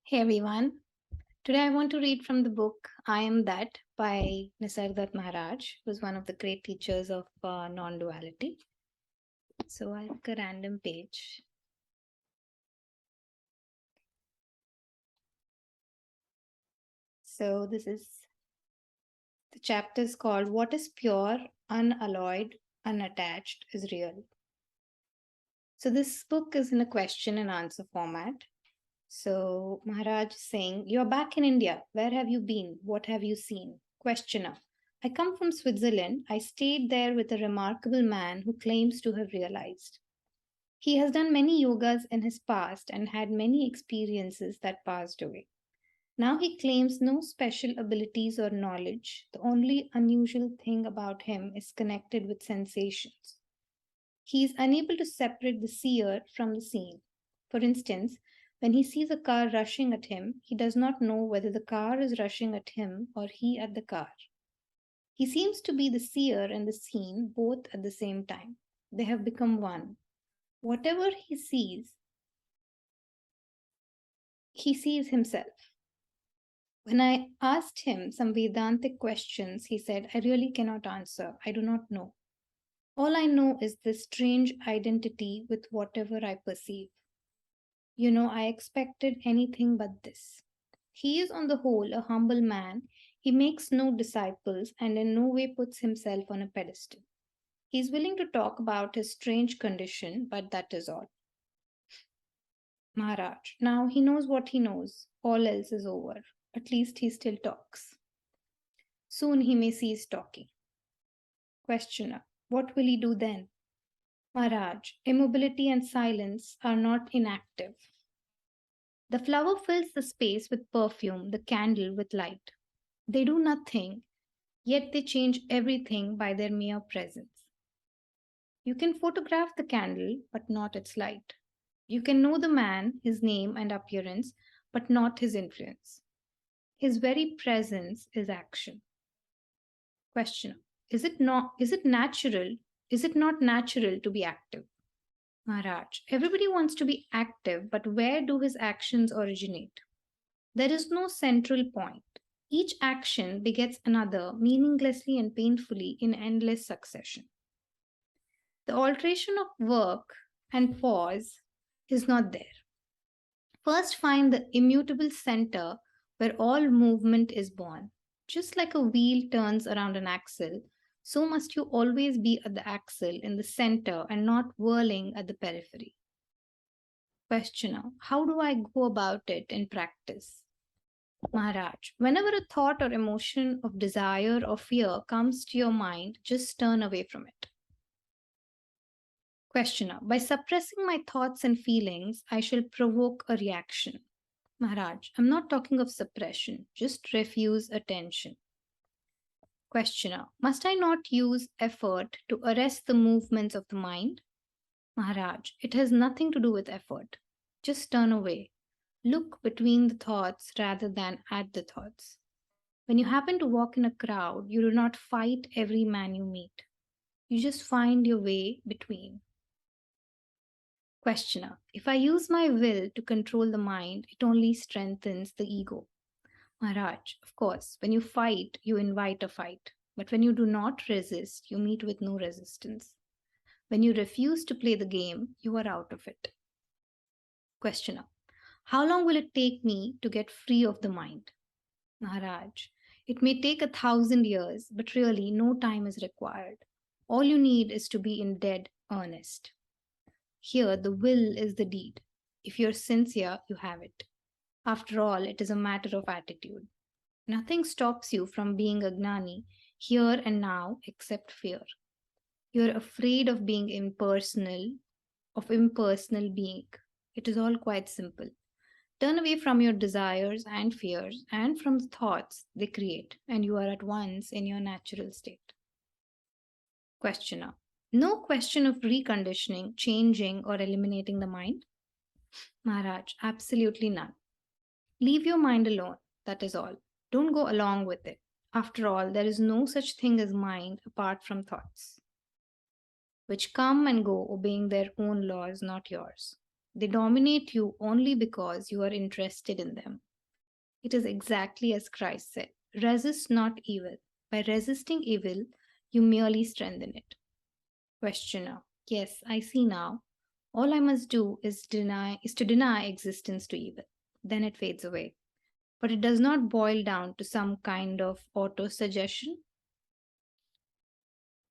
Hey everyone. Today I want to read from the book I Am That by Nisargadatta Maharaj, who was one of the great teachers of non duality. So I'll pick a random page. So this is the chapter is called What is Pure, Unalloyed, Unattached is Real. So this book is in a question and answer format. So Maharaj is saying, you're back in India. Where have you been? What have you seen? Questioner. I come from Switzerland. I stayed there with a remarkable man who claims to have realized. He has done many yogas in his past and had many experiences that passed away. Now he claims no special abilities or knowledge. The only unusual thing about him is connected with sensations. He is unable to separate the seer from the seen. For instance, when he sees a car rushing at him, he does not know whether the car is rushing at him or he at the car. He seems to be the seer and the seen both at the same time. They have become one. Whatever he sees himself. When I asked him some Vedantic questions, he said, I really cannot answer. I do not know. All I know is this strange identity with whatever I perceive. I expected anything but this. He is, on the whole, a humble man. He makes no disciples and in no way puts himself on a pedestal. He is willing to talk about his strange condition, but that is all. Maharaj. Now he knows what he knows. All else is over. At least he still talks. Soon he may cease talking. Questioner. What will he do then? Maharaj. Immobility and silence are not inactive. The flower fills the space with perfume, the candle with light. They do nothing, yet they change everything by their mere presence. You can photograph the candle, but not its light. You can know the man, his name and appearance, but not his influence. His very presence is action. Questioner. Is it not natural to be active? Maharaj. Everybody wants to be active, but where do his actions originate? There is no central point. Each action begets another meaninglessly and painfully in endless succession. The alteration of work and pause is not there. First, find the immutable center where all movement is born. Just like a wheel turns around an axle, so must you always be at the axle in the center and not whirling at the periphery. Questioner. How do I go about it in practice? Maharaj, whenever a thought or emotion of desire or fear comes to your mind, just turn away from it. Questioner, by suppressing my thoughts and feelings, I shall provoke a reaction. Maharaj, I'm not talking of suppression, just refuse attention. Questioner, must I not use effort to arrest the movements of the mind? Maharaj, it has nothing to do with effort. Just turn away. Look between the thoughts rather than at the thoughts. When you happen to walk in a crowd, you do not fight every man you meet. You just find your way between. Questioner. If I use my will to control the mind, it only strengthens the ego. Maharaj, of course, when you fight, you invite a fight. But when you do not resist, you meet with no resistance. When you refuse to play the game, you are out of it. Questioner. How long will it take me to get free of the mind? Maharaj, it may take 1,000 years, but really no time is required. All you need is to be in dead earnest. Here, the will is the deed. If you're sincere, you have it. After all, it is a matter of attitude. Nothing stops you from being a gnani here and now except fear. You're afraid of being impersonal, of impersonal being. It is all quite simple. Turn away from your desires and fears and from the thoughts they create, and you are at once in your natural state. Questioner. No question of reconditioning, changing, or eliminating the mind? Maharaj, absolutely none. Leave your mind alone, that is all. Don't go along with it. After all, there is no such thing as mind apart from thoughts, which come and go obeying their own laws, not yours. They dominate you only because you are interested in them. It is exactly as Christ said, resist not evil. By resisting evil, you merely strengthen it. Questioner: yes, I see now. All I must do is to deny existence to evil. Then it fades away. But it does not boil down to some kind of auto-suggestion.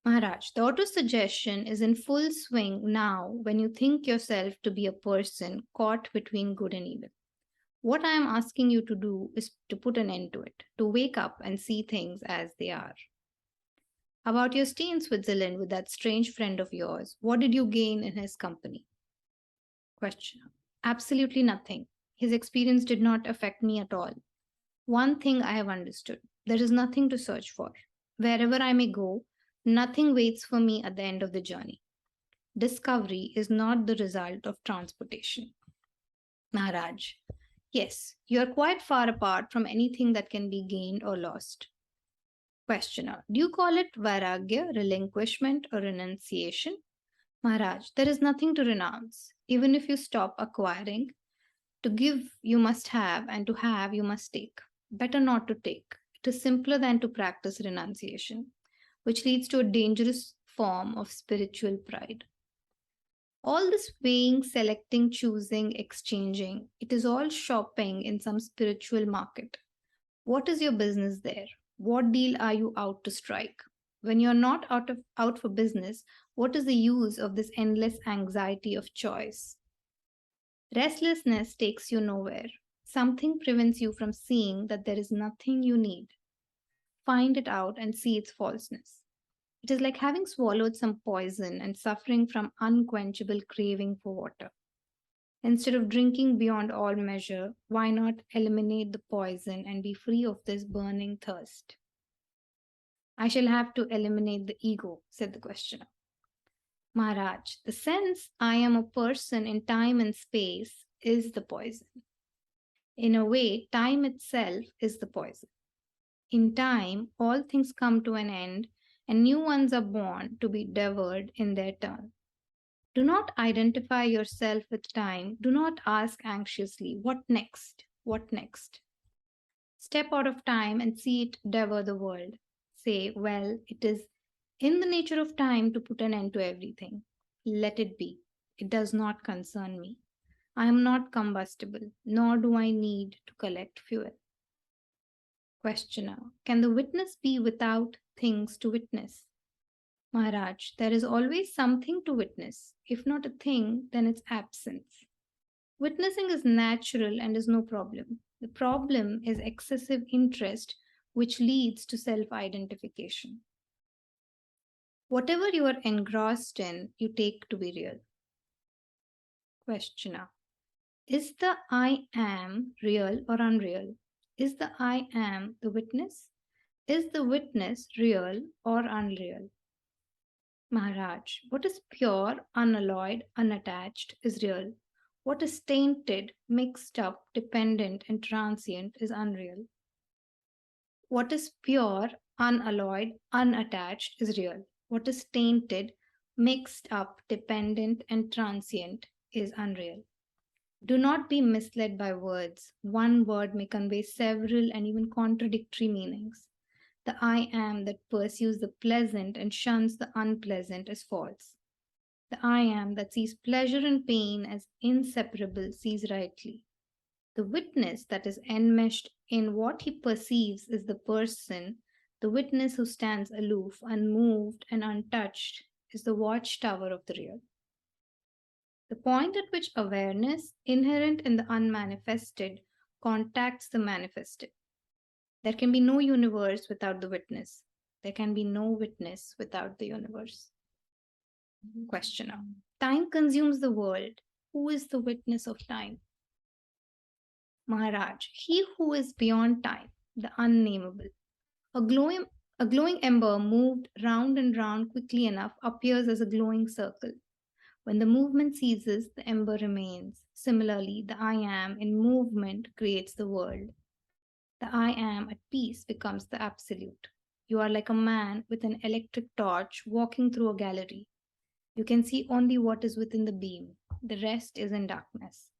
Maharaj, the auto-suggestion is in full swing now when you think yourself to be a person caught between good and evil. What I am asking you to do is to put an end to it, to wake up and see things as they are. About your stay in Switzerland with that strange friend of yours, what did you gain in his company? Questioner: absolutely nothing. His experience did not affect me at all. One thing I have understood: there is nothing to search for. Wherever I may go, nothing waits for me at the end of the journey. Discovery is not the result of transportation. Maharaj: yes, you are quite far apart from anything that can be gained or lost. Questioner: do you call it vairagya, relinquishment, or renunciation? Maharaj: there is nothing to renounce. Even if you stop acquiring, to give you must have, and to have you must take. Better not to take. It is simpler than to practice renunciation, which leads to a dangerous form of spiritual pride. All this weighing, selecting, choosing, exchanging, it is all shopping in some spiritual market. What is your business there? What deal are you out to strike? When you're not out for business, what is the use of this endless anxiety of choice? Restlessness takes you nowhere. Something prevents you from seeing that there is nothing you need. Find it out and see its falseness. It is like having swallowed some poison and suffering from unquenchable craving for water. Instead of drinking beyond all measure, why not eliminate the poison and be free of this burning thirst? I shall have to eliminate the ego, said the questioner. Maharaj, the sense I am a person in time and space is the poison. In a way, time itself is the poison. In time, all things come to an end and new ones are born to be devoured in their turn. Do not identify yourself with time. Do not ask anxiously, what next? What next? Step out of time and see it devour the world. Say, well, it is in the nature of time to put an end to everything. Let it be. It does not concern me. I am not combustible, nor do I need to collect fuel. Questioner: can the witness be without things to witness? Maharaj, there is always something to witness. If not a thing, then its absence. Witnessing is natural and is no problem. The problem is excessive interest, which leads to self identification. Whatever you are engrossed in, you take to be real. Questioner: is the I am real or unreal? Is the I am the witness? Is the witness real or unreal? Maharaj, what is pure, unalloyed, unattached is real. What is tainted, mixed up, dependent, and transient is unreal. What is pure, unalloyed, unattached is real. What is tainted, mixed up, dependent, and transient is unreal. Do not be misled by words. One word may convey several and even contradictory meanings. The I am that pursues the pleasant and shuns the unpleasant is false. The I am that sees pleasure and pain as inseparable sees rightly. The witness that is enmeshed in what he perceives is the person. The witness who stands aloof, unmoved, and untouched is the watchtower of the real. The point at which awareness, inherent in the unmanifested, contacts the manifested. There can be no universe without the witness. There can be no witness without the universe. Questioner: time consumes the world. Who is the witness of time? Maharaj, he who is beyond time, the unnameable. A glowing ember moved round and round quickly enough appears as a glowing circle. When the movement ceases, the ember remains. Similarly, the I am in movement creates the world. The I am at peace becomes the absolute. You are like a man with an electric torch walking through a gallery. You can see only what is within the beam. The rest is in darkness.